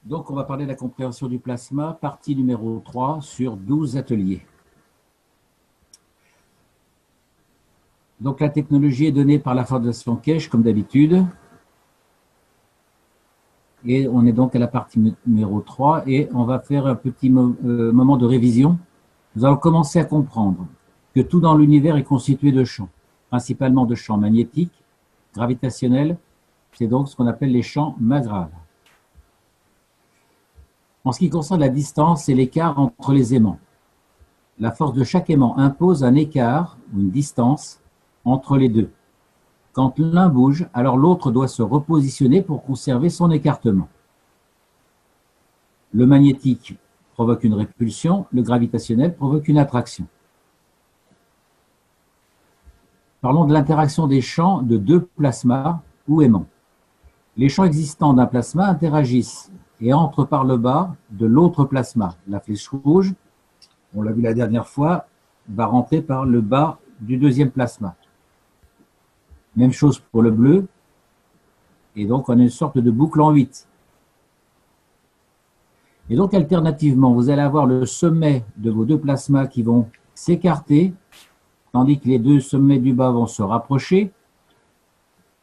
Donc, on va parler de la compréhension du plasma, partie numéro 3 sur 12 ateliers. Donc, la technologie est donnée par la Fondation Kesch, comme d'habitude. Et on est donc à la partie numéro 3 et on va faire un petit moment de révision. Nous allons commencer à comprendre que tout dans l'univers est constitué de champs, principalement de champs magnétiques, gravitationnels. C'est donc ce qu'on appelle les champs McGrath. En ce qui concerne la distance et l'écart entre les aimants, la force de chaque aimant impose un écart ou une distance entre les deux. Quand l'un bouge, alors l'autre doit se repositionner pour conserver son écartement. Le magnétique provoque une répulsion, le gravitationnel provoque une attraction. Parlons de l'interaction des champs de deux plasmas ou aimants. Les champs existants d'un plasma interagissent et entrent par le bas de l'autre plasma. La flèche rouge, on l'a vu la dernière fois, va rentrer par le bas du deuxième plasma. Même chose pour le bleu. Et donc, on a une sorte de boucle en 8. Et donc, alternativement, vous allez avoir le sommet de vos deux plasmas qui vont s'écarter, tandis que les deux sommets du bas vont se rapprocher.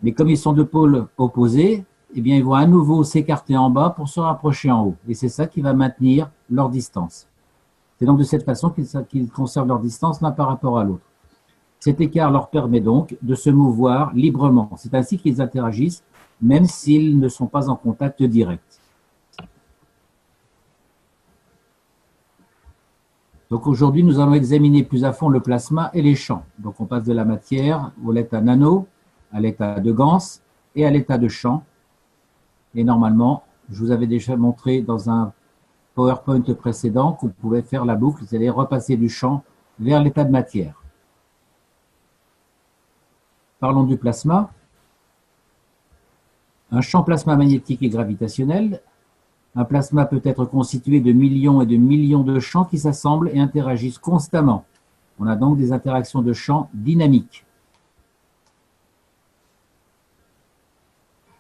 Mais comme ils sont de pôles opposés, eh bien, ils vont à nouveau s'écarter en bas pour se rapprocher en haut. Et c'est ça qui va maintenir leur distance. C'est donc de cette façon qu'ils conservent leur distance l'un par rapport à l'autre. Cet écart leur permet donc de se mouvoir librement. C'est ainsi qu'ils interagissent, même s'ils ne sont pas en contact direct. Donc aujourd'hui, nous allons examiner plus à fond le plasma et les champs. Donc on passe de la matière à l'état nano, à l'état de Gans et à l'état de champ. Et normalement, je vous avais déjà montré dans un PowerPoint précédent qu'on pouvait faire la boucle, c'est-à-dire repasser du champ vers l'état de matière. Parlons du plasma. Un champ plasma magnétique et gravitationnel. Un plasma peut être constitué de millions et de millions de champs qui s'assemblent et interagissent constamment. On a donc des interactions de champs dynamiques.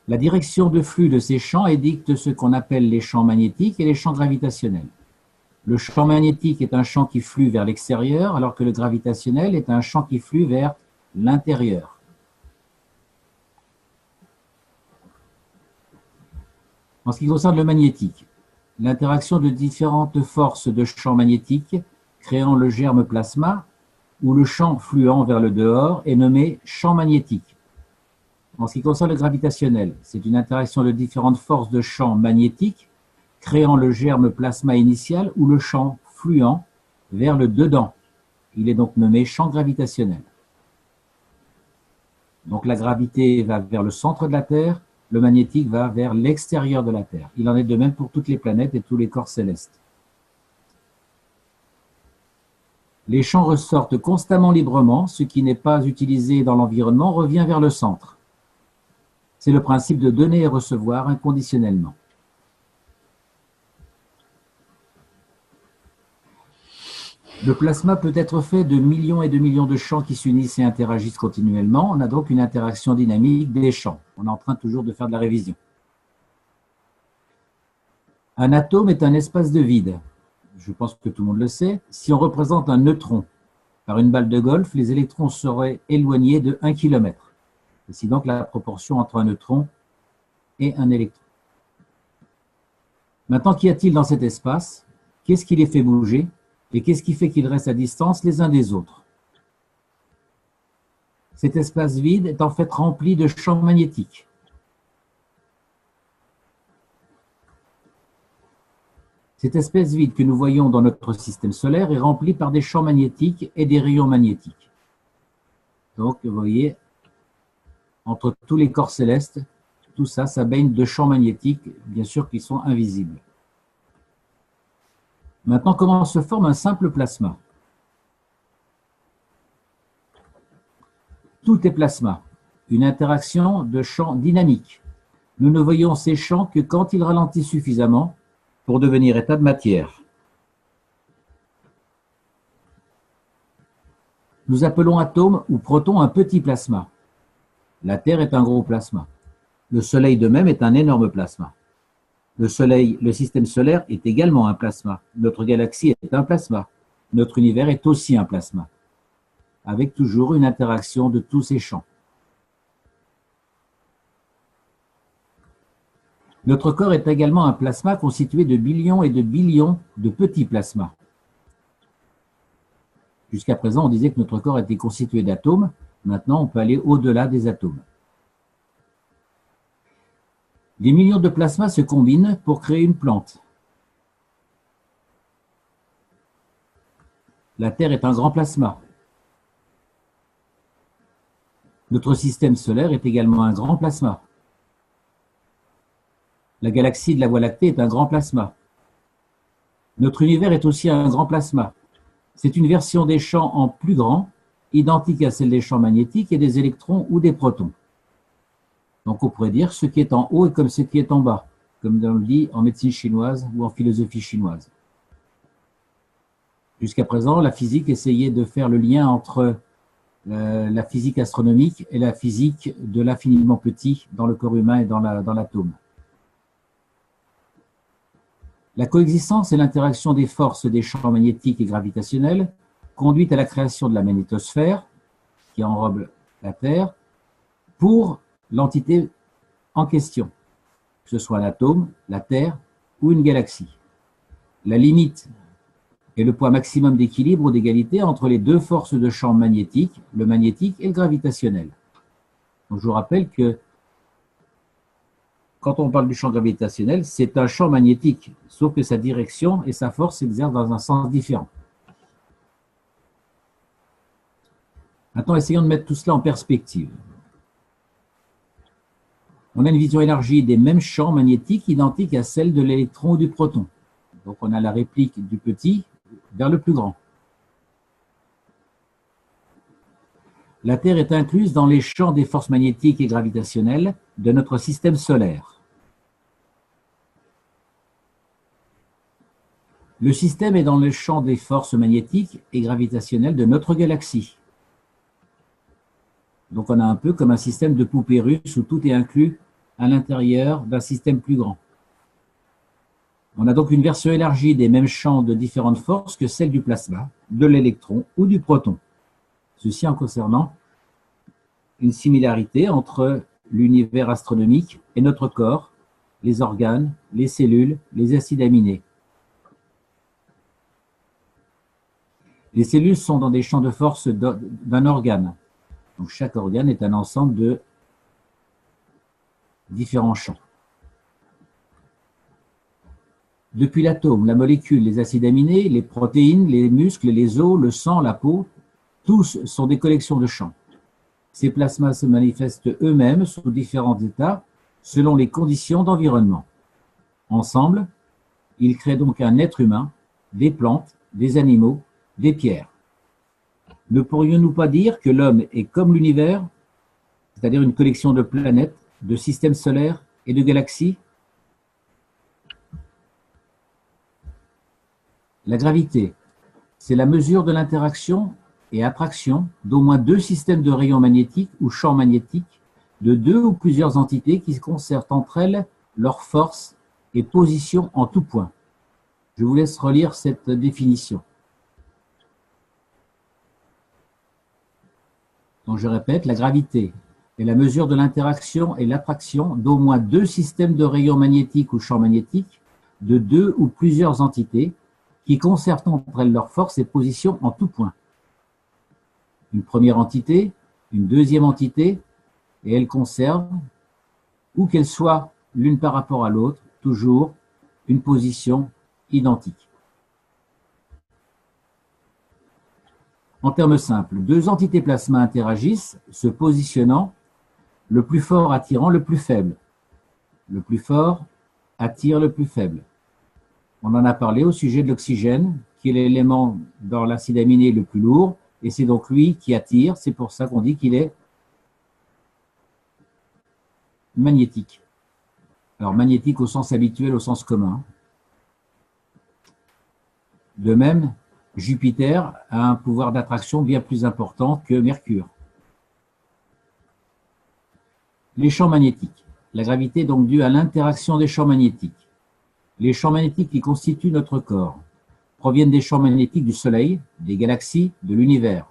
La direction de flux de ces champs édicte ce qu'on appelle les champs magnétiques et les champs gravitationnels. Le champ magnétique est un champ qui flue vers l'extérieur, alors que le gravitationnel est un champ qui flue vers l'intérieur. En ce qui concerne le magnétique, l'interaction de différentes forces de champs magnétiques créant le germe plasma ou le champ fluant vers le dehors est nommé champ magnétique. En ce qui concerne le gravitationnel, c'est une interaction de différentes forces de champs magnétiques créant le germe plasma initial ou le champ fluant vers le dedans. Il est donc nommé champ gravitationnel. Donc la gravité va vers le centre de la Terre, le magnétique va vers l'extérieur de la Terre. Il en est de même pour toutes les planètes et tous les corps célestes. Les champs ressortent constamment librement, ce qui n'est pas utilisé dans l'environnement revient vers le centre. C'est le principe de donner et recevoir inconditionnellement. Le plasma peut être fait de millions et de millions de champs qui s'unissent et interagissent continuellement. On a donc une interaction dynamique des champs. On est en train toujours de faire de la révision. Un atome est un espace de vide. Je pense que tout le monde le sait. Si on représente un neutron par une balle de golf, les électrons seraient éloignés de 1 km. C'est donc la proportion entre un neutron et un électron. Maintenant, qu'y a-t-il dans cet espace? Qu'est-ce qui les fait bouger? Et qu'est-ce qui fait qu'ils restent à distance les uns des autres? Cet espace vide est en fait rempli de champs magnétiques. Cet espace vide que nous voyons dans notre système solaire est rempli par des champs magnétiques et des rayons magnétiques. Donc, vous voyez, entre tous les corps célestes, tout ça, ça baigne de champs magnétiques, bien sûr, qui sont invisibles. Maintenant, comment se forme un simple plasma? Tout est plasma, une interaction de champs dynamiques. Nous ne voyons ces champs que quand ils ralentissent suffisamment pour devenir état de matière. Nous appelons atome ou proton un petit plasma. La Terre est un gros plasma. Le Soleil de même est un énorme plasma. Le Soleil, le système solaire est également un plasma. Notre galaxie est un plasma. Notre univers est aussi un plasma, avec toujours une interaction de tous ces champs. Notre corps est également un plasma constitué de billions et de billions de petits plasmas. Jusqu'à présent, on disait que notre corps était constitué d'atomes. Maintenant, on peut aller au-delà des atomes. Des millions de plasmas se combinent pour créer une plante. La Terre est un grand plasma. Notre système solaire est également un grand plasma. La galaxie de la Voie lactée est un grand plasma. Notre univers est aussi un grand plasma. C'est une version des champs en plus grand, identique à celle des champs magnétiques et des électrons ou des protons. Donc on pourrait dire ce qui est en haut est comme ce qui est en bas, comme on le dit en médecine chinoise ou en philosophie chinoise. Jusqu'à présent, la physique essayait de faire le lien entre la physique astronomique et la physique de l'infiniment petit dans le corps humain et dans l'atome. La coexistence et l'interaction des forces des champs magnétiques et gravitationnels conduit à la création de la magnétosphère, qui enrobe la Terre, pour l'entité en question, que ce soit un atome, la Terre ou une galaxie. La limite est le point maximum d'équilibre ou d'égalité entre les deux forces de champ magnétiques, le magnétique et le gravitationnel. Donc, je vous rappelle que quand on parle du champ gravitationnel, c'est un champ magnétique, sauf que sa direction et sa force s'exercent dans un sens différent. Maintenant, essayons de mettre tout cela en perspective. On a une vision élargie des mêmes champs magnétiques identiques à celle de l'électron ou du proton. Donc, on a la réplique du petit vers le plus grand. La Terre est incluse dans les champs des forces magnétiques et gravitationnelles de notre système solaire. Le système est dans le champ des forces magnétiques et gravitationnelles de notre galaxie. Donc on a un peu comme un système de poupée russe où tout est inclus à l'intérieur d'un système plus grand. On a donc une version élargie des mêmes champs de différentes forces que celle du plasma, de l'électron ou du proton. Ceci en concernant une similarité entre l'univers astronomique et notre corps, les organes, les cellules, les acides aminés. Les cellules sont dans des champs de force d'un organe. Donc chaque organe est un ensemble de différents champs. Depuis l'atome, la molécule, les acides aminés, les protéines, les muscles, les os, le sang, la peau, tous sont des collections de champs. Ces plasmas se manifestent eux-mêmes sous différents états selon les conditions d'environnement. Ensemble, ils créent donc un être humain, des plantes, des animaux, des pierres. Ne pourrions-nous pas dire que l'homme est comme l'univers, c'est-à-dire une collection de planètes, de systèmes solaires et de galaxies? La gravité, c'est la mesure de l'interaction et attraction d'au moins deux systèmes de rayons magnétiques ou champs magnétiques de deux ou plusieurs entités qui conservent entre elles leur force et position en tout point. Je vous laisse relire cette définition. Donc je répète, la gravité est la mesure de l'interaction et l'attraction d'au moins deux systèmes de rayons magnétiques ou champs magnétiques de deux ou plusieurs entités qui conservent entre elles leur force et position en tout point. Une première entité, une deuxième entité, et elles conservent, où qu'elles soient l'une par rapport à l'autre, toujours une position identique. En termes simples, deux entités plasma interagissent, se positionnant, le plus fort attirant le plus faible. Le plus fort attire le plus faible. On en a parlé au sujet de l'oxygène, qui est l'élément dans l'acide aminé le plus lourd, et c'est donc lui qui attire, c'est pour ça qu'on dit qu'il est magnétique. Alors magnétique au sens habituel, au sens commun. De même, Jupiter a un pouvoir d'attraction bien plus important que Mercure. Les champs magnétiques. La gravité est donc due à l'interaction des champs magnétiques. Les champs magnétiques qui constituent notre corps proviennent des champs magnétiques du Soleil, des galaxies, de l'univers.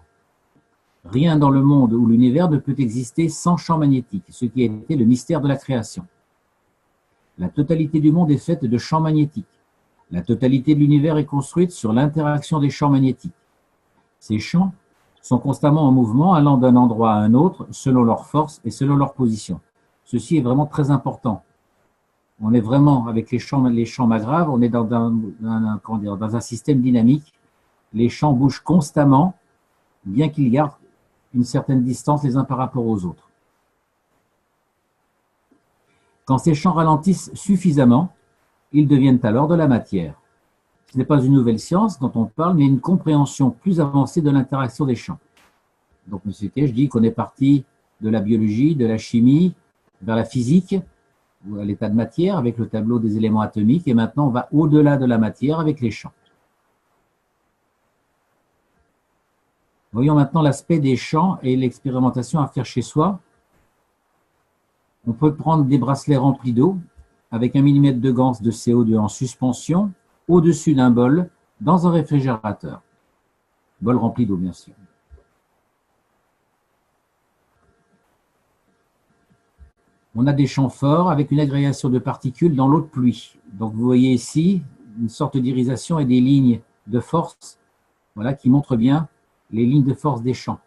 Rien dans le monde ou l'univers ne peut exister sans champ magnétique, ce qui a été le mystère de la création. La totalité du monde est faite de champs magnétiques. La totalité de l'univers est construite sur l'interaction des champs magnétiques. Ces champs sont constamment en mouvement, allant d'un endroit à un autre, selon leur force et selon leur position. Ceci est vraiment très important. On est vraiment, avec les champs maggraves, on est dans un système dynamique. Les champs bougent constamment, bien qu'ils gardent une certaine distance les uns par rapport aux autres. Quand ces champs ralentissent suffisamment, ils deviennent alors de la matière. Ce n'est pas une nouvelle science dont on parle, mais une compréhension plus avancée de l'interaction des champs. Donc, M. Kay, je dis qu'on est parti de la biologie, de la chimie, vers la physique, ou à l'état de matière, avec le tableau des éléments atomiques, et maintenant on va au-delà de la matière avec les champs. Voyons maintenant l'aspect des champs et l'expérimentation à faire chez soi. On peut prendre des bracelets remplis d'eau, avec 1 mm de ganse de CO2 en suspension, au-dessus d'un bol, dans un réfrigérateur. Bol rempli d'eau, bien sûr. On a des champs forts avec une agrégation de particules dans l'eau de pluie. Donc vous voyez ici une sorte d'irisation et des lignes de force, voilà, qui montrent bien les lignes de force des champs.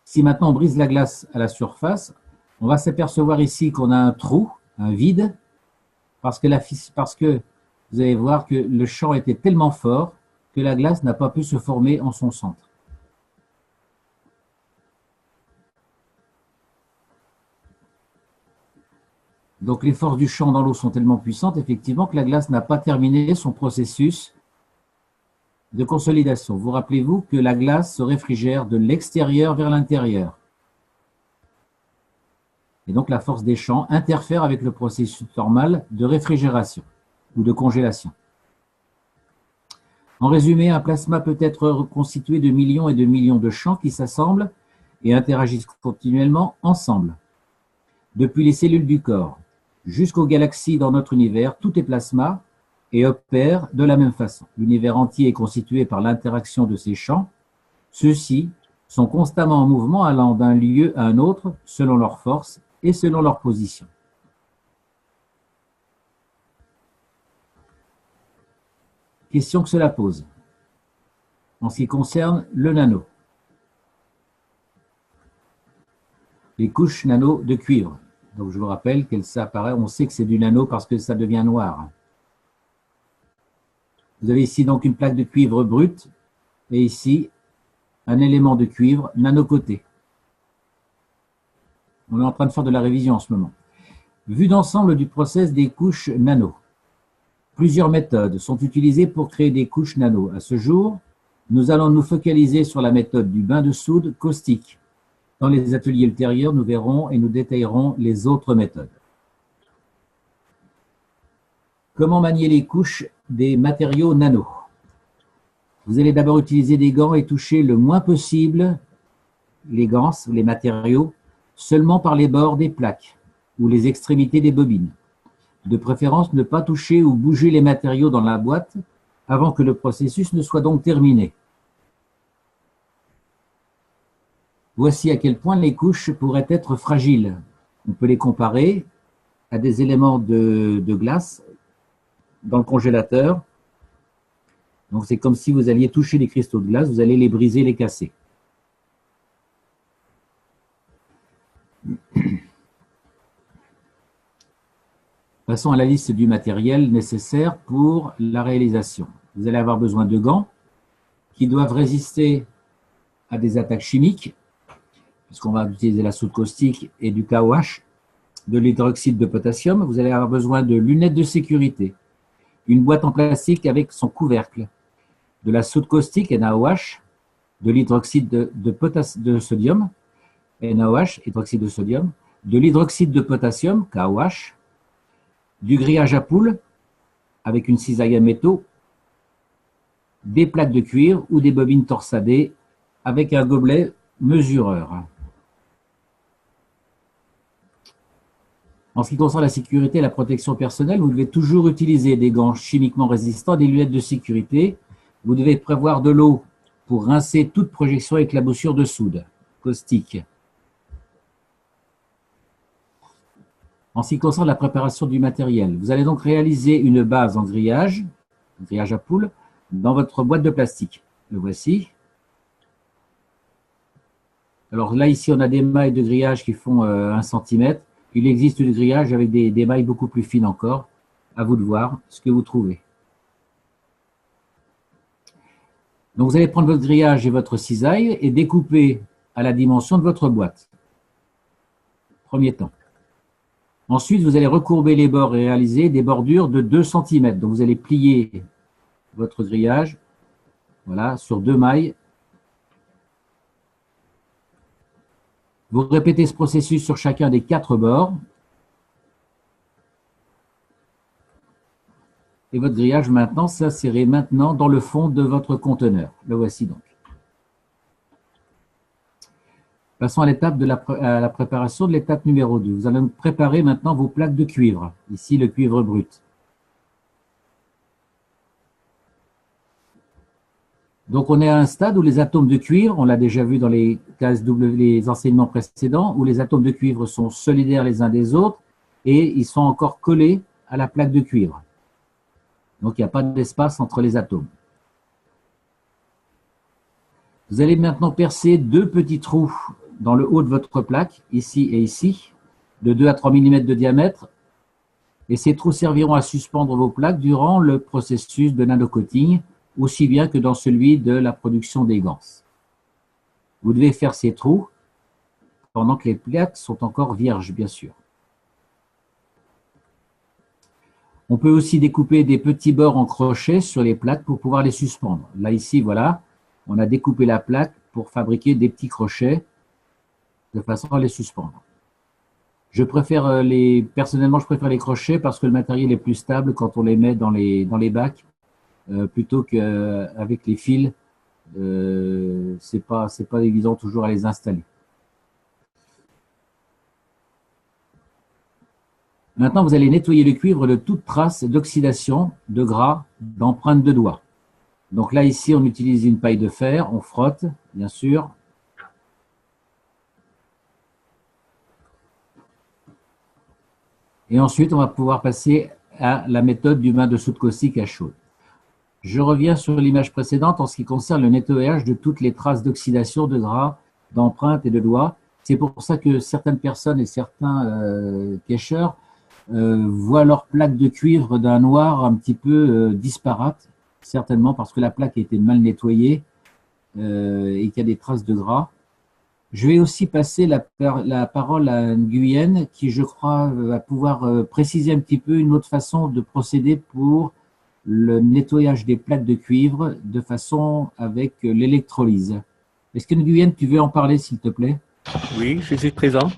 Si maintenant on brise la glace à la surface, on va s'apercevoir ici qu'on a un trou, un vide, parce que vous allez voir que le champ était tellement fort que la glace n'a pas pu se former en son centre. Donc les forces du champ dans l'eau sont tellement puissantes, effectivement, que la glace n'a pas terminé son processus de consolidation. Vous rappelez-vous que la glace se réfrigère de l'extérieur vers l'intérieur. Et donc la force des champs interfère avec le processus normal de réfrigération ou de congélation. En résumé, un plasma peut être constitué de millions et de millions de champs qui s'assemblent et interagissent continuellement ensemble. Depuis les cellules du corps jusqu'aux galaxies dans notre univers, tout est plasma et opère de la même façon. L'univers entier est constitué par l'interaction de ces champs. Ceux-ci sont constamment en mouvement allant d'un lieu à un autre selon leur force et selon leur position. Question que cela pose en ce qui concerne le nano. Les couches nano de cuivre. Donc je vous rappelle qu'elle s'apparaît, on sait que c'est du nano parce que ça devient noir. Vous avez ici donc une plaque de cuivre brute et ici un élément de cuivre nanocoté. On est en train de faire de la révision en ce moment. Vue d'ensemble du process des couches nano. Plusieurs méthodes sont utilisées pour créer des couches nano. À ce jour, nous allons nous focaliser sur la méthode du bain de soude caustique. Dans les ateliers ultérieurs, nous verrons et nous détaillerons les autres méthodes. Comment manier les couches des matériaux nano? Vous allez d'abord utiliser des gants et toucher le moins possible les ganses, les matériaux, seulement par les bords des plaques ou les extrémités des bobines. De préférence, ne pas toucher ou bouger les matériaux dans la boîte avant que le processus ne soit donc terminé. Voici à quel point les couches pourraient être fragiles. On peut les comparer à des éléments de glace dans le congélateur. Donc c'est comme si vous alliez toucher les cristaux de glace, vous allez les briser, les casser. Passons à la liste du matériel nécessaire pour la réalisation. Vous allez avoir besoin de gants qui doivent résister à des attaques chimiques, puisqu'on va utiliser la soude caustique et du KOH, de l'hydroxyde de potassium. Vous allez avoir besoin de lunettes de sécurité, une boîte en plastique avec son couvercle, de la soude caustique NaOH, de l'hydroxyde de sodium, NaOH, hydroxyde de sodium, de l'hydroxyde de potassium, KOH, du grillage à poules avec une cisaille à métaux, des plaques de cuivre ou des bobines torsadées avec un gobelet mesureur. En ce qui concerne la sécurité et la protection personnelle, vous devez toujours utiliser des gants chimiquement résistants, des lunettes de sécurité. Vous devez prévoir de l'eau pour rincer toute projection et éclaboussure de soude, caustique. En ce qui concerne la préparation du matériel, vous allez donc réaliser une base en grillage à poules, dans votre boîte de plastique. Le voici. Alors là, ici, on a des mailles de grillage qui font 1 cm. Il existe du grillage avec des mailles beaucoup plus fines encore. À vous de voir ce que vous trouvez. Donc, vous allez prendre votre grillage et votre cisaille et découper à la dimension de votre boîte. Premier temps. Ensuite, vous allez recourber les bords et réaliser des bordures de 2 cm. Donc, vous allez plier votre grillage, voilà, sur 2 mailles. Vous répétez ce processus sur chacun des 4 bords. Et votre grillage maintenant s'insérer maintenant dans le fond de votre conteneur. Le voici donc. Passons à l'étape de la préparation de l'étape numéro 2. Vous allez préparer maintenant vos plaques de cuivre. Ici, le cuivre brut. Donc, on est à un stade où les atomes de cuivre, on l'a déjà vu dans les les enseignements précédents, où les atomes de cuivre sont solidaires les uns des autres et ils sont encore collés à la plaque de cuivre. Donc, il n'y a pas d'espace entre les atomes. Vous allez maintenant percer 2 petits trous dans le haut de votre plaque, ici et ici, de 2 à 3 mm de diamètre. Et ces trous serviront à suspendre vos plaques durant le processus de nanocoating, aussi bien que dans celui de la production des gants. Vous devez faire ces trous pendant que les plaques sont encore vierges, bien sûr. On peut aussi découper des petits bords en crochet sur les plaques pour pouvoir les suspendre. Là, ici, voilà, on a découpé la plaque pour fabriquer des petits crochets de façon à les suspendre. Personnellement, je préfère les crochets parce que le matériel est plus stable quand on les met dans les bacs plutôt qu'avec les fils. C'est pas évident toujours à les installer. Maintenant, vous allez nettoyer le cuivre de toute trace d'oxydation, de gras, d'empreintes de doigts. Donc là, ici, on utilise une paille de fer, on frotte, bien sûr. Et ensuite, on va pouvoir passer à la méthode du bain de soude caustique à chaud. Je reviens sur l'image précédente en ce qui concerne le nettoyage de toutes les traces d'oxydation, de gras, d'empreintes et de doigts. C'est pour ça que certaines personnes et certains pêcheurs voient leur plaque de cuivre d'un noir un petit peu disparate, certainement parce que la plaque a été mal nettoyée et qu'il y a des traces de gras. Je vais aussi passer la parole à Nguyen qui, je crois, va pouvoir préciser un petit peu une autre façon de procéder pour le nettoyage des plaques de cuivre de façon avec l'électrolyse. Est-ce que Nguyen, tu veux en parler, s'il te plaît? Oui, je suis présent.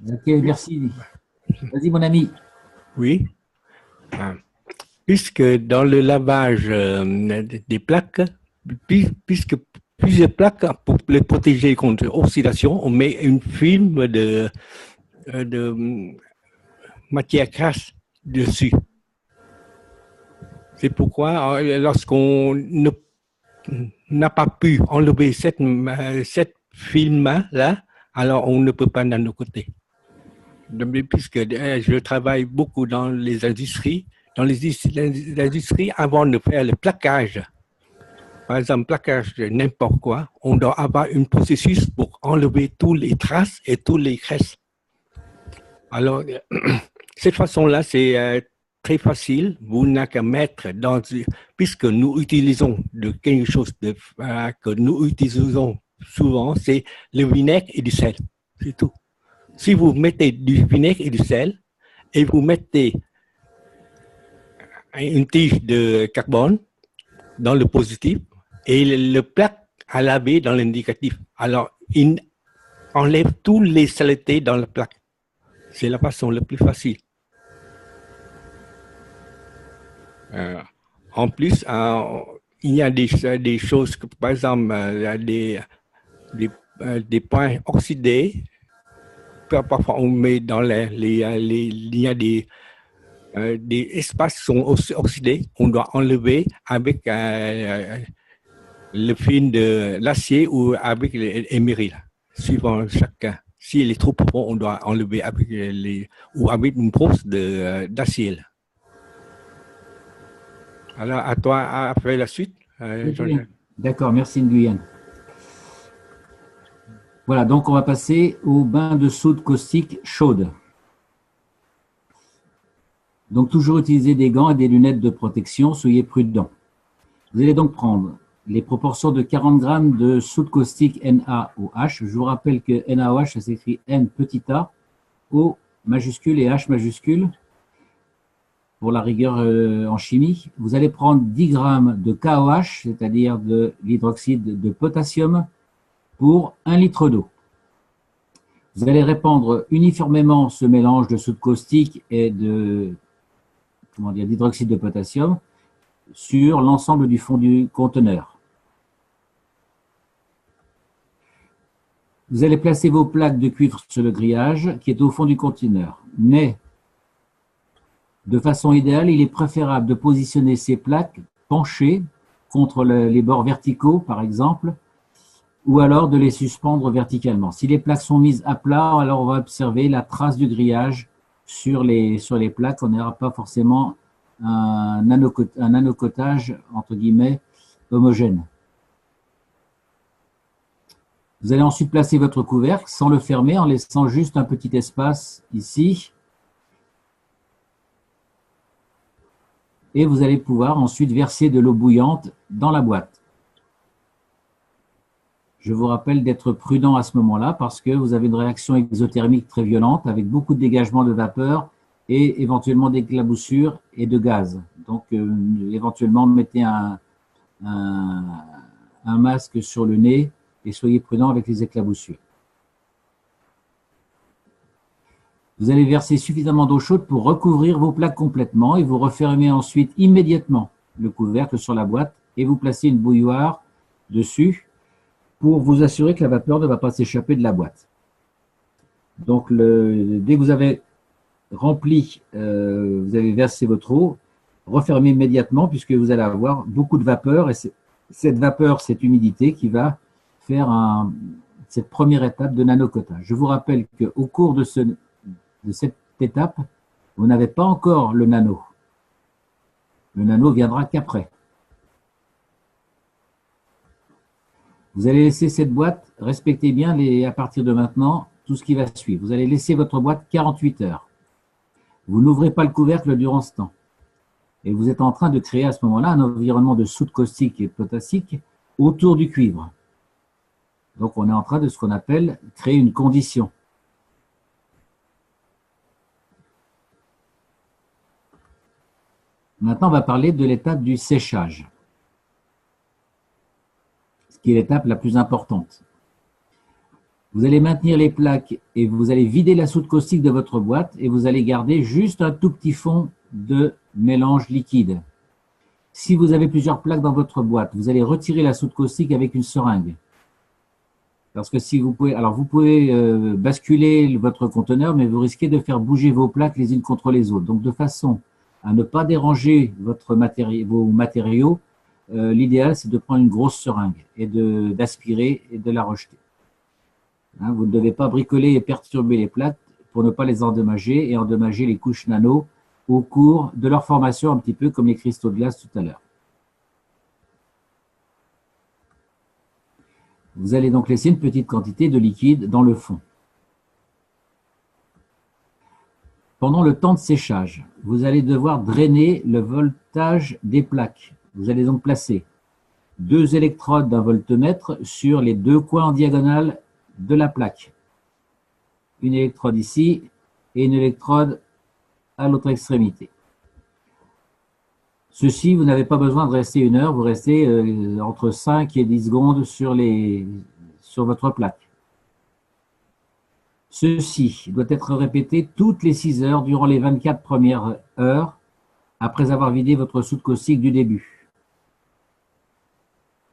Ok, merci. Vas-y, mon ami. Oui. Puisque dans le lavage des plaques, puisque plusieurs plaques, pour les protéger contre l'oxydation, on met une film de matière grasse dessus. C'est pourquoi, lorsqu'on n'a pas pu enlever cette film-là, alors on ne peut pas nanocoter. Puisque je travaille beaucoup dans les industries, avant de faire le plaquage, par exemple, plaquage de n'importe quoi, on doit avoir un processus pour enlever toutes les traces et tous les graisses. Alors, cette façon-là, c'est très facile. Vous n'avez qu'à mettre puisque nous utilisons quelque chose que nous utilisons souvent, c'est le vinaigre et du sel. C'est tout. Si vous mettez du vinaigre et du sel et vous mettez une tige de carbone dans le positif et le plaque à laver dans le négatif, alors il enlève toutes les saletés dans la plaque. C'est la façon la plus facile. En plus, il y a des choses, que, par exemple, des points oxydés parfois on met dans il y a des espaces qui sont oxydés, on doit enlever avec le fil de l'acier ou avec l'émeri, suivant chacun. Si il est trop profond, on doit enlever avec ou avec une brosse d'acier. Alors, à toi à faire la suite. D'accord, merci Nguyen. Voilà, donc on va passer au bain de soude caustique chaude. Donc toujours utiliser des gants et des lunettes de protection, soyez prudents. Vous allez donc prendre les proportions de 40 grammes de soude caustique NaOH. Je vous rappelle que NaOH, ça s'écrit N petit a, O majuscule et H majuscule, pour la rigueur en chimie. Vous allez prendre 10 grammes de KOH, c'est-à-dire de l'hydroxyde de potassium, pour 1 litre d'eau. Vous allez répandre uniformément ce mélange de soude caustique et d'hydroxyde de potassium sur l'ensemble du fond du conteneur. Vous allez placer vos plaques de cuivre sur le grillage qui est au fond du conteneur. Mais, de façon idéale, il est préférable de positionner ces plaques penchées contre les bords verticaux, par exemple, ou alors de les suspendre verticalement. Si les plaques sont mises à plat, alors on va observer la trace du grillage sur les plaques. On n'aura pas forcément un nanocotage, entre guillemets, homogène. Vous allez ensuite placer votre couvercle sans le fermer, en laissant juste un petit espace ici. Et vous allez pouvoir ensuite verser de l'eau bouillante dans la boîte. Je vous rappelle d'être prudent à ce moment-là parce que vous avez une réaction exothermique très violente avec beaucoup de dégagement de vapeur et éventuellement d'éclaboussures et de gaz. Donc, éventuellement, mettez un masque sur le nez et soyez prudent avec les éclaboussures. Vous allez verser suffisamment d'eau chaude pour recouvrir vos plaques complètement et vous refermez ensuite immédiatement le couvercle sur la boîte et vous placez une bouilloire dessus pour vous assurer que la vapeur ne va pas s'échapper de la boîte. Donc, dès que vous avez rempli, vous avez versé votre eau, refermez immédiatement puisque vous allez avoir beaucoup de vapeur et cette vapeur, cette humidité qui va faire cette première étape de nanocotage. Je vous rappelle qu'au cours de cette étape, vous n'avez pas encore le nano. Le nano viendra qu'après. Vous allez laisser cette boîte, respectez bien à partir de maintenant tout ce qui va suivre. Vous allez laisser votre boîte 48 heures. Vous n'ouvrez pas le couvercle durant ce temps. Et vous êtes en train de créer à ce moment-là un environnement de soude caustique et potassique autour du cuivre. Donc on est en train de ce qu'on appelle créer une condition. Maintenant, on va parler de l'étape du séchage, ce qui est l'étape la plus importante. Vous allez maintenir les plaques et vous allez vider la soude caustique de votre boîte et vous allez garder juste un tout petit fond de mélange liquide. Si vous avez plusieurs plaques dans votre boîte, vous allez retirer la soude caustique avec une seringue. Parce que si vous pouvez, alors vous pouvez basculer votre conteneur, mais vous risquez de faire bouger vos plaques les unes contre les autres. Donc, de façon à ne pas déranger vos matériaux, l'idéal, c'est de prendre une grosse seringue et d'aspirer et de la rejeter. Hein, vous ne devez pas bricoler et perturber les plaques pour ne pas les endommager et endommager les couches nano au cours de leur formation, un petit peu comme les cristaux de glace tout à l'heure. Vous allez donc laisser une petite quantité de liquide dans le fond. Pendant le temps de séchage, vous allez devoir drainer le voltage des plaques. Vous allez donc placer 2 électrodes d'un voltmètre sur les 2 coins en diagonale de la plaque. Une électrode ici et une électrode à l'autre extrémité. Ceci, vous n'avez pas besoin de rester 1 heure, vous restez entre 5 et 10 secondes sur votre plaque. Ceci doit être répété toutes les 6 heures durant les 24 premières heures après avoir vidé votre soude caustique du début.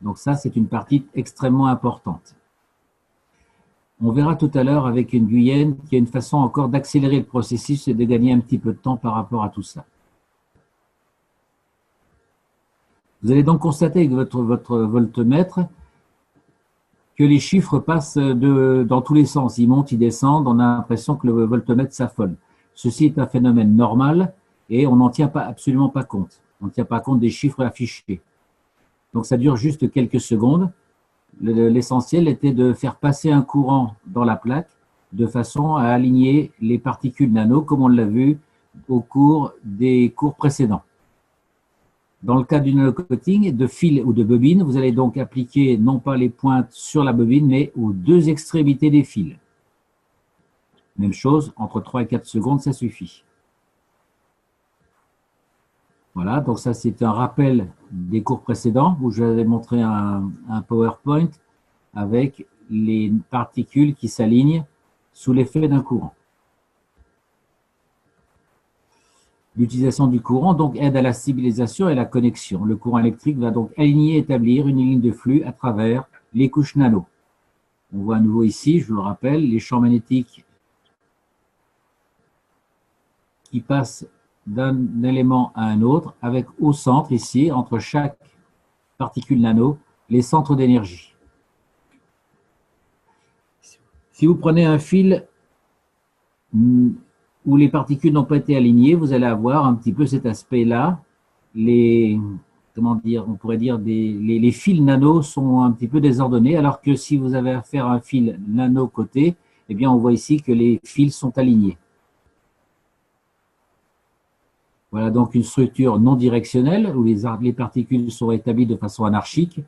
Donc ça, c'est une partie extrêmement importante. On verra tout à l'heure avec une Guyenne qui a une façon encore d'accélérer le processus et de gagner un petit peu de temps par rapport à tout ça. Vous allez donc constater avec votre voltmètre que les chiffres passent dans tous les sens. Ils montent, ils descendent. On a l'impression que le voltmètre s'affole. Ceci est un phénomène normal et on n'en tient absolument pas compte. On ne tient pas compte des chiffres affichés. Donc ça dure juste quelques secondes. L'essentiel était de faire passer un courant dans la plaque de façon à aligner les particules nano, comme on l'a vu au cours des cours précédents. Dans le cas du nanocoating, de fil ou de bobine, vous allez donc appliquer non pas les pointes sur la bobine, mais aux deux extrémités des fils. Même chose, entre 3 et 4 secondes, ça suffit. Voilà, donc ça c'est un rappel des cours précédents où je vous avais montré un PowerPoint avec les particules qui s'alignent sous l'effet d'un courant. L'utilisation du courant donc aide à la stabilisation et à la connexion. Le courant électrique va donc aligner et établir une ligne de flux à travers les couches nano. On voit à nouveau ici, je vous le rappelle, les champs magnétiques qui passent d'un élément à un autre, avec au centre ici, entre chaque particule nano, les centres d'énergie. Si vous prenez un fil où les particules n'ont pas été alignées, vous allez avoir un petit peu cet aspect-là. Comment dire, on pourrait dire les fils nano sont un petit peu désordonnés, alors que si vous avez affaire à un fil nano côté, eh bien on voit ici que les fils sont alignés. Voilà donc une structure non directionnelle où les particules sont établies de façon anarchique,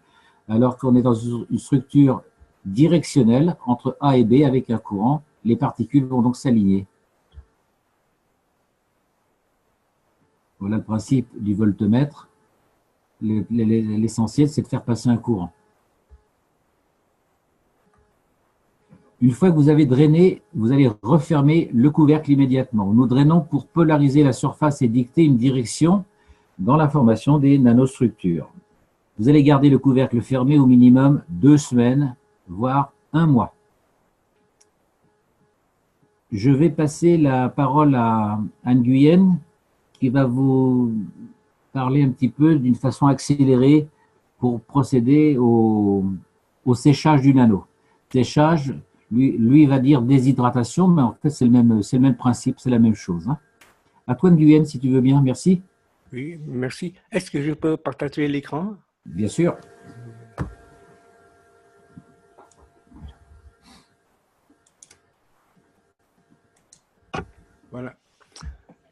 alors qu'on est dans une structure directionnelle entre A et B avec un courant. Les particules vont donc s'aligner. Voilà le principe du voltmètre. L'essentiel, c'est de faire passer un courant. Une fois que vous avez drainé, vous allez refermer le couvercle immédiatement. Nous drainons pour polariser la surface et dicter une direction dans la formation des nanostructures. Vous allez garder le couvercle fermé au minimum 2 semaines, voire 1 mois. Je vais passer la parole à Anne Guyenne, qui va vous parler un petit peu d'une façon accélérée pour procéder au séchage du nano. Séchage, lui va dire déshydratation, mais en fait c'est le même principe, c'est la même chose. Hein. À toi, Anne Guyenne, si tu veux bien, merci. Oui, merci. Est-ce que je peux partager l'écran? Bien sûr. Voilà.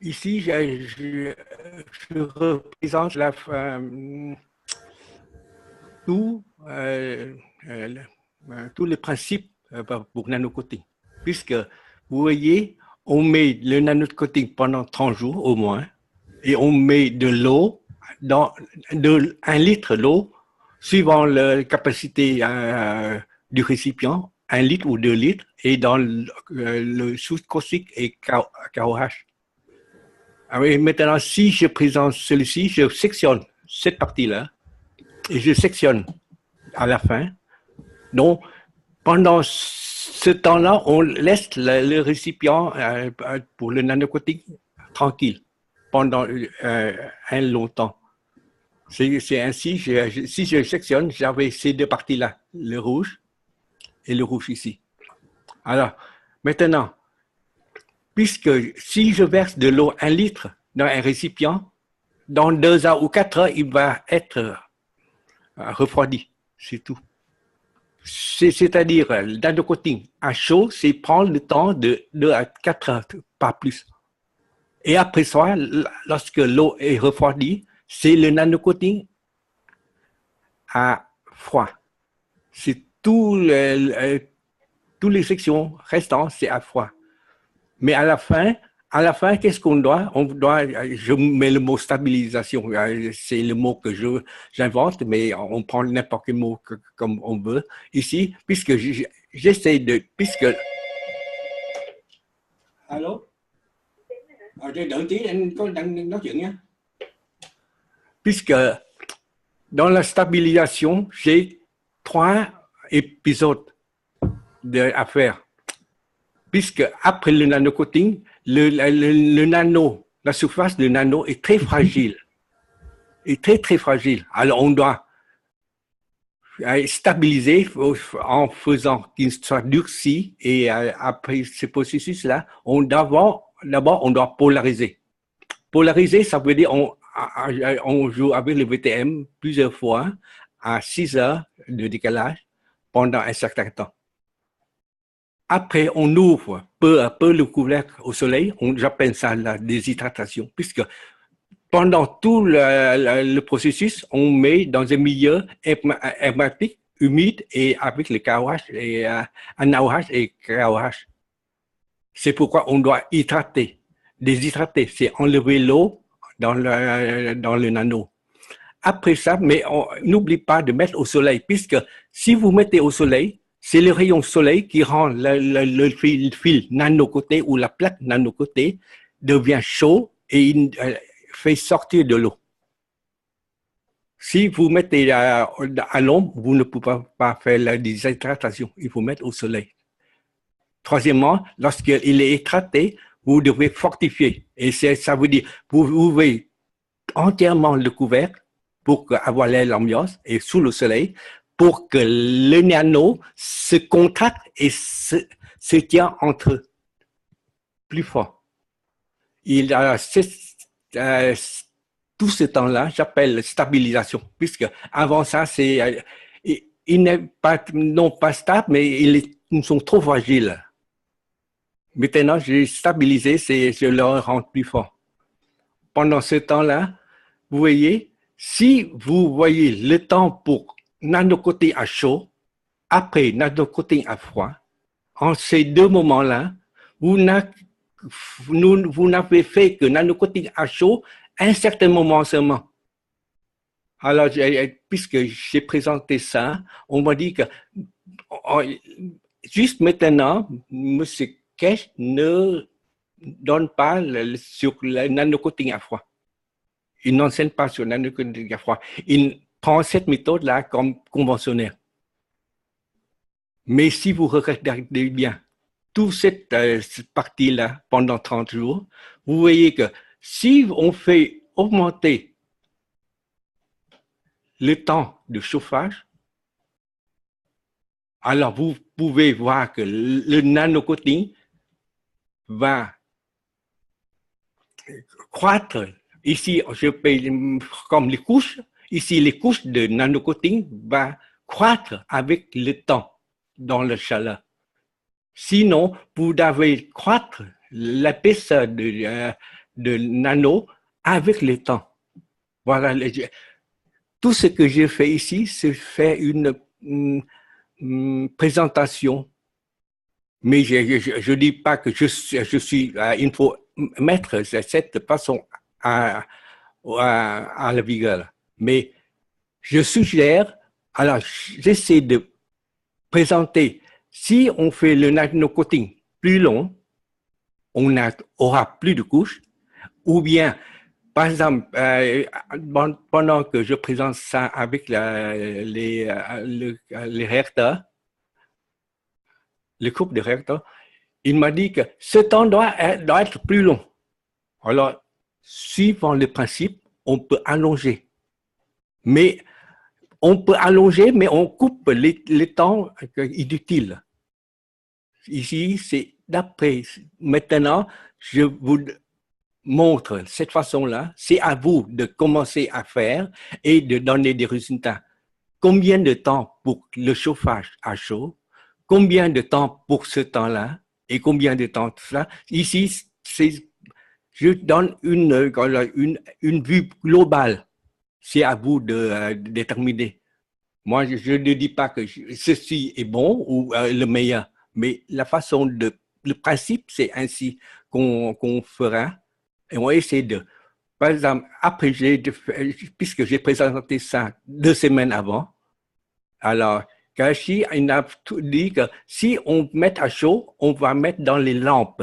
Ici, je représente tous les principes pour nanocoating. Puisque, vous voyez, on met le nanocoating pendant 30 jours au moins, et on met de l'eau, de 1 litre d'eau, suivant la capacité du récipient, 1 litre ou 2 litres, et dans le soude caustique et KOH. Et maintenant, si je présente celui-ci, je sectionne cette partie-là et je sectionne à la fin. Donc, pendant ce temps-là, on laisse le récipient pour le nanocoating tranquille pendant un long temps. C'est ainsi, si je sectionne, j'avais ces 2 parties-là, le rouge et le rouge ici. Alors, maintenant, puisque si je verse de l'eau 1 litre dans un récipient, dans 2 heures ou 4 heures, il va être refroidi. C'est tout. C'est-à-dire, le nanocoating à chaud, c'est prendre le temps de 2 à 4 heures, pas plus. Et après ça, lorsque l'eau est refroidie, c'est le nanocoating à froid. C'est toutes les sections restantes, c'est à froid. Mais à la fin, qu'est-ce qu'on doit? Je mets le mot stabilisation, c'est le mot que j'invente, mais on prend n'importe quel mot comme on veut. Ici, puisque j'essaie de, Allô? Đợi tí anh đang nói chuyện nha. Puisque dans la stabilisation, j'ai 3 épisodes. à faire. Puisque après le nano-coating, le nano, la surface du nano est très fragile. Est très, très fragile. Alors, on doit stabiliser en faisant qu'il soit durci et après ce processus-là, d'abord, on doit polariser. Polariser, ça veut dire on joue avec le VTM plusieurs fois à 6 heures de décalage pendant un certain temps. Après, on ouvre peu à peu le couvercle au soleil. J'appelle ça la déshydratation, puisque pendant tout le processus, on met dans un milieu hermétique, humide et avec le KOH et NaOH et KOH. C'est pourquoi on doit hydrater. Déshydrater, c'est enlever l'eau dans le nano. Après ça, mais n'oublie pas de mettre au soleil, puisque si vous mettez au soleil, c'est le rayon soleil qui rend le fil nano-coté ou la plaque nano-coté devient chaud et il fait sortir de l'eau. Si vous mettez à l'ombre, vous ne pouvez pas faire la déshydratation. Il faut mettre au soleil. Troisièmement, lorsqu'il est hydraté, vous devez fortifier. Et ça veut dire, vous ouvrez entièrement le couvercle pour avoir l'ambiance et sous le soleil, pour que le nano se contracte et se tient entre eux plus fort. Tout ce temps-là, j'appelle stabilisation, puisque avant ça, il n'est pas, non pas stable, mais ils sont trop fragiles. Maintenant, j'ai stabilisé, je le rends plus fort. Pendant ce temps-là, vous voyez, si vous voyez le temps pour nano-coating à chaud, après nano-coating à froid, en ces deux moments-là, vous n'avez fait que nano-coating à chaud à un certain moment seulement. Alors, puisque j'ai présenté ça, on m'a dit que juste maintenant, M. Kesh ne donne pas sur le nano-coating à froid. Il n'enseigne pas sur le nano-coating à froid. Il prend cette méthode-là comme conventionnelle. Mais si vous regardez bien toute cette partie-là pendant 30 jours, vous voyez que si on fait augmenter le temps de chauffage, alors vous pouvez voir que le nano-coating va croître. Ici, je paye comme les couches. Ici, les couches de nano-coating vont croître avec le temps dans le chaleur. Sinon, vous devez croître l'épaisseur de nano avec le temps. Voilà. Tout ce que j'ai fait ici, c'est faire une présentation. Mais je ne dis pas que il faut mettre cette façon à la vigueur. Mais je suggère, alors j'essaie de présenter, si on fait le nano-coating plus long, on aura plus de couches, ou bien, par exemple, pendant que je présente ça avec les réacteurs, le couple de réacteurs, il m'a dit que ce temps doit être plus long. Alors, suivant le principe, on peut allonger. Mais on coupe les temps inutiles. Ici, c'est d'après. Maintenant, je vous montre cette façon-là. C'est à vous de commencer à faire et de donner des résultats. Combien de temps pour le chauffage à chaud? Combien de temps pour ce temps-là? Et combien de temps tout ça? Ici, je donne une vue globale. C'est à vous de déterminer. Moi, je ne dis pas que ceci est bon ou le meilleur, mais la façon le principe, c'est ainsi qu'on fera. Et on va essayer de, par exemple, après, puisque j'ai présenté ça 2 semaines avant, alors, Kashi, il a dit que si on met à chaud, on va mettre dans les lampes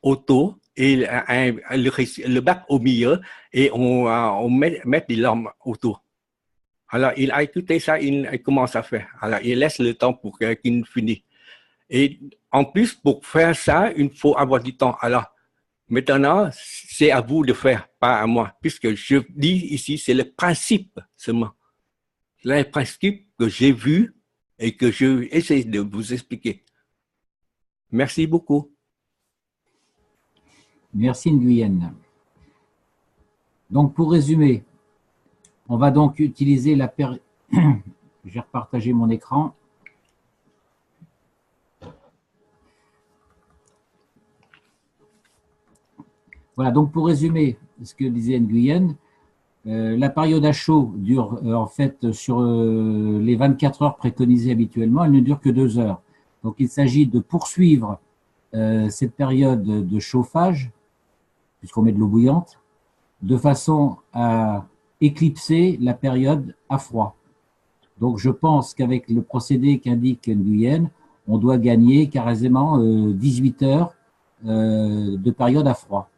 autour et le bac au milieu et on met des lampes autour. Alors, il a écouté ça, il commence à faire. Alors, il laisse le temps pour qu'il finisse. Et en plus, pour faire ça, il faut avoir du temps. Alors, maintenant, c'est à vous de faire, pas à moi, puisque je dis ici, c'est le principe seulement. C'est le principe que j'ai vu et que je essaie de vous expliquer. Merci beaucoup. Merci Nguyen. Donc, pour résumer, on va donc utiliser la période. J'ai repartagé mon écran. Voilà, donc pour résumer ce que disait Nguyen, la période à chaud dure en fait sur les 24 heures préconisées habituellement, elle ne dure que 2 heures. Donc il s'agit de poursuivre cette période de chauffage, puisqu'on met de l'eau bouillante, de façon à éclipser la période à froid. Donc je pense qu'avec le procédé qu'indique Nguyen, on doit gagner carrément 18 heures de période à froid.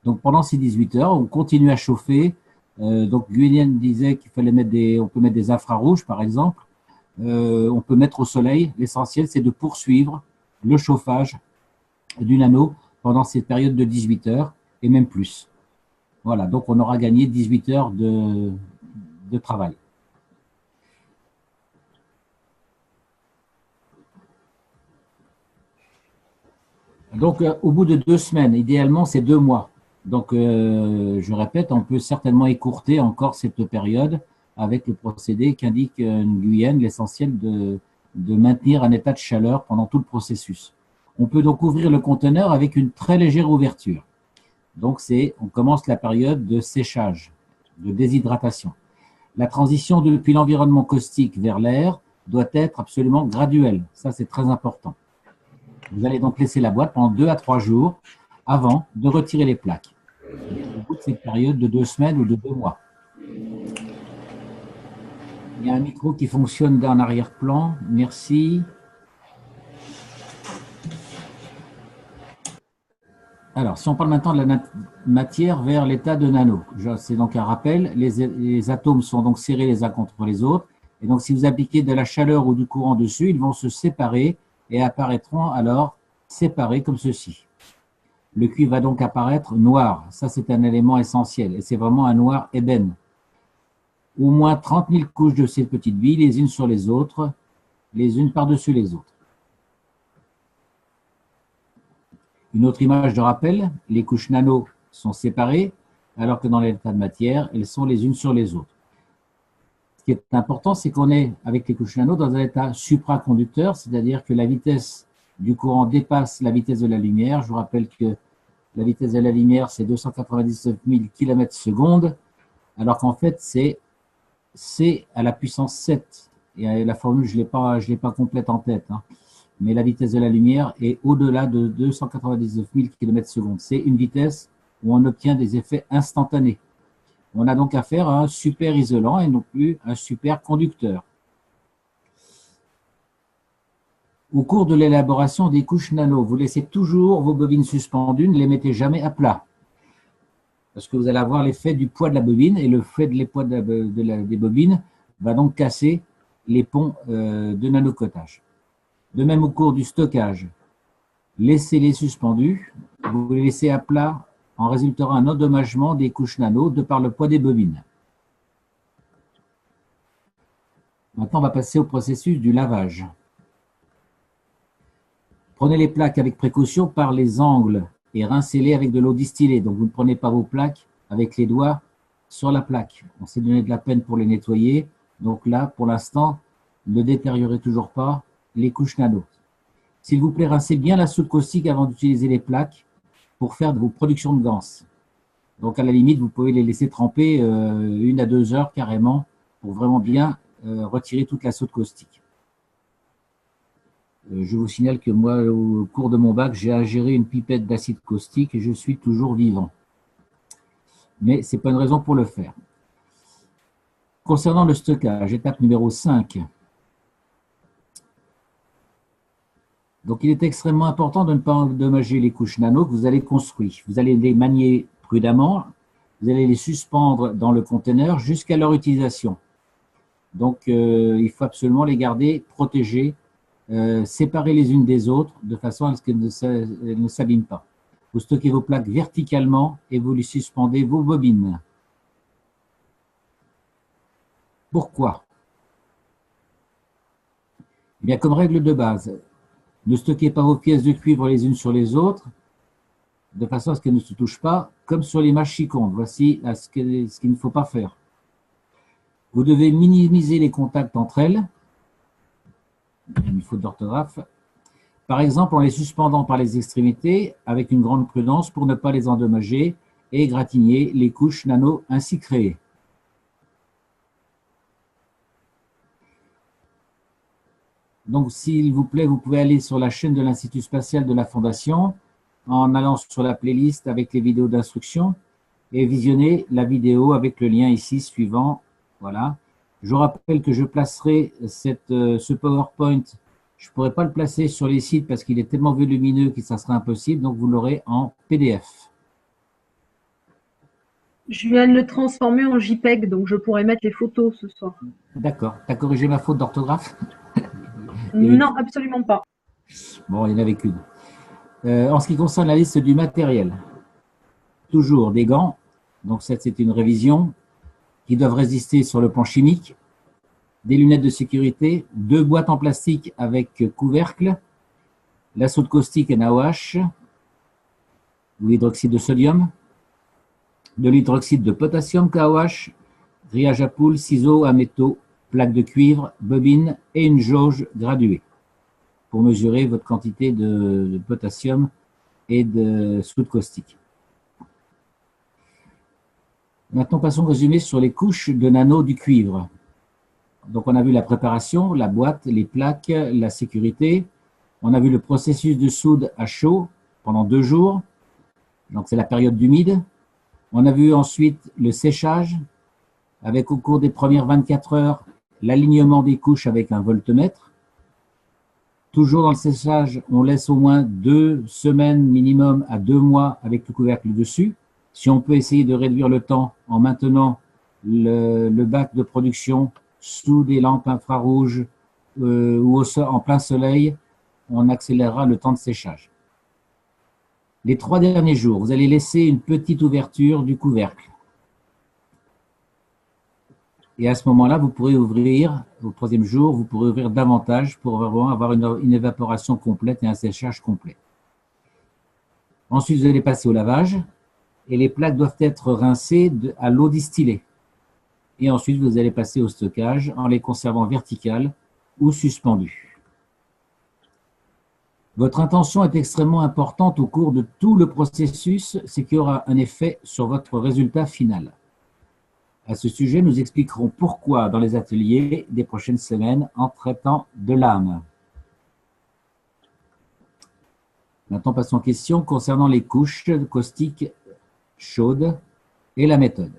Donc pendant ces 18 heures, on continue à chauffer. Donc Nguyen disait qu'il fallait on peut mettre des infrarouges par exemple. On peut mettre au soleil. L'essentiel, c'est de poursuivre le chauffage du nano pendant cette période de 18 heures et même plus. Voilà, donc on aura gagné 18 heures de travail. Donc, au bout de 2 semaines, idéalement, c'est 2 mois. Donc, je répète, on peut certainement écourter encore cette période avec le procédé qu'indique Nguyen, l'essentiel de maintenir un état de chaleur pendant tout le processus. On peut donc ouvrir le conteneur avec une très légère ouverture. Donc, on commence la période de séchage, de déshydratation. La transition depuis l'environnement caustique vers l'air doit être absolument graduelle. Ça, c'est très important. Vous allez donc laisser la boîte pendant 2 à 3 jours avant de retirer les plaques. Au bout de cette période de 2 semaines ou de 2 mois. Il y a un micro qui fonctionne en arrière-plan. Merci. Alors, si on parle maintenant de la matière vers l'état de nano, c'est donc un rappel, les atomes sont donc serrés les uns contre les autres, et donc si vous appliquez de la chaleur ou du courant dessus, ils vont se séparer et apparaîtront alors séparés comme ceci. Le cuivre va donc apparaître noir, ça c'est un élément essentiel, et c'est vraiment un noir ébène. Au moins 30 000 couches de ces petites billes, les unes sur les autres, les unes par-dessus les autres. Une autre image de rappel, les couches nano sont séparées, alors que dans l'état de matière, elles sont les unes sur les autres. Ce qui est important, c'est qu'on est, avec les couches nano, dans un état supraconducteur, c'est-à-dire que la vitesse du courant dépasse la vitesse de la lumière. Je vous rappelle que la vitesse de la lumière, c'est 299 000 km/s, alors qu'en fait, c'est C à la puissance 7. Et la formule, je ne l'ai pas complète en tête, hein. Mais la vitesse de la lumière est au-delà de 299 000 km/s. C'est une vitesse où on obtient des effets instantanés. On a donc affaire à un super isolant et non plus un super conducteur. Au cours de l'élaboration des couches nano, vous laissez toujours vos bobines suspendues, ne les mettez jamais à plat. Parce que vous allez avoir l'effet du poids de la bobine et le fait de poids des bobines va donc casser les ponts de nanocotage. De même au cours du stockage, laissez-les suspendus, vous les laissez à plat, en résultera un endommagement des couches nano de par le poids des bobines. Maintenant, on va passer au processus du lavage. Prenez les plaques avec précaution par les angles et rincez-les avec de l'eau distillée. Donc, vous ne prenez pas vos plaques avec les doigts sur la plaque. On s'est donné de la peine pour les nettoyer. Donc là, pour l'instant, ne détériorez toujours pas les couches nano. S'il vous plaît, rincez bien la soude caustique avant d'utiliser les plaques pour faire de vos productions de ganses. Donc, à la limite, vous pouvez les laisser tremper 1 à 2 heures carrément pour vraiment bien retirer toute la soude caustique. Je vous signale que moi, au cours de mon bac, j'ai ingéré une pipette d'acide caustique et je suis toujours vivant. Mais ce n'est pas une raison pour le faire. Concernant le stockage, étape numéro 5. Donc, il est extrêmement important de ne pas endommager les couches nano que vous allez construire. Vous allez les manier prudemment, vous allez les suspendre dans le conteneur jusqu'à leur utilisation. Donc, il faut absolument les garder protégés séparées les unes des autres de façon à ce qu'elles ne s'abîment pas. Vous stockez vos plaques verticalement et vous les suspendez vos bobines. Pourquoi? Eh bien, comme règle de base, ne stockez pas vos pièces de cuivre les unes sur les autres, de façon à ce qu'elles ne se touchent pas, comme sur les mâchicons. Voici ce qu'il ne faut pas faire. Vous devez minimiser les contacts entre elles. Une faute d'orthographe. Par exemple, en les suspendant par les extrémités, avec une grande prudence pour ne pas les endommager et égratigner les couches nano ainsi créées. Donc, s'il vous plaît, vous pouvez aller sur la chaîne de l'Institut spatial de la Fondation en allant sur la playlist avec les vidéos d'instruction et visionner la vidéo avec le lien ici suivant. Voilà. Je vous rappelle que je placerai ce PowerPoint. Je ne pourrai pas le placer sur les sites parce qu'il est tellement volumineux que ça sera impossible. Donc, vous l'aurez en PDF. Je viens de le transformer en JPEG, donc je pourrais mettre les photos ce soir. D'accord. Tu as corrigé ma faute d'orthographe? Non, absolument pas. Bon, il n'y en avait qu'une. En ce qui concerne la liste du matériel, toujours des gants. Donc, c'est une révision qui doivent résister sur le plan chimique, des lunettes de sécurité, 2 boîtes en plastique avec couvercle, la soude caustique NaOH, ou l'hydroxyde de sodium, de l'hydroxyde de potassium KOH, grillage à poules, ciseaux à métaux, plaques de cuivre, bobines et une jauge graduée pour mesurer votre quantité de potassium et de soude caustique. Maintenant, passons au résumé sur les couches de nano du cuivre. Donc, on a vu la préparation, la boîte, les plaques, la sécurité. On a vu le processus de soude à chaud pendant 2 jours. Donc, c'est la période d'humide. On a vu ensuite le séchage, avec au cours des premières 24 heures, l'alignement des couches avec un voltmètre. Toujours dans le séchage, on laisse au moins 2 semaines minimum à 2 mois avec le couvercle dessus. Si on peut essayer de réduire le temps en maintenant le bac de production sous des lampes infrarouges ou en plein soleil, on accélérera le temps de séchage. Les 3 derniers jours, vous allez laisser une petite ouverture du couvercle. Et à ce moment-là, vous pourrez ouvrir, au 3e jour, vous pourrez ouvrir davantage pour vraiment avoir une évaporation complète et un séchage complet. Ensuite, vous allez passer au lavage. Et les plaques doivent être rincées à l'eau distillée. Et ensuite, vous allez passer au stockage en les conservant verticales ou suspendues. Votre intention est extrêmement importante au cours de tout le processus, c'est qu'il y aura un effet sur votre résultat final. À ce sujet, nous expliquerons pourquoi dans les ateliers des prochaines semaines en traitant de l'âme. Maintenant, passons aux questions concernant les couches caustiques chaude et la méthode.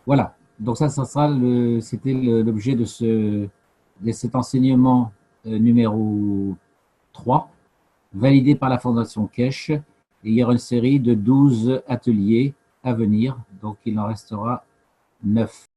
Voilà, donc c'était l'objet de cet enseignement numéro 3, validé par la Fondation Kesch, et il y aura une série de 12 ateliers à venir, donc il en restera 9.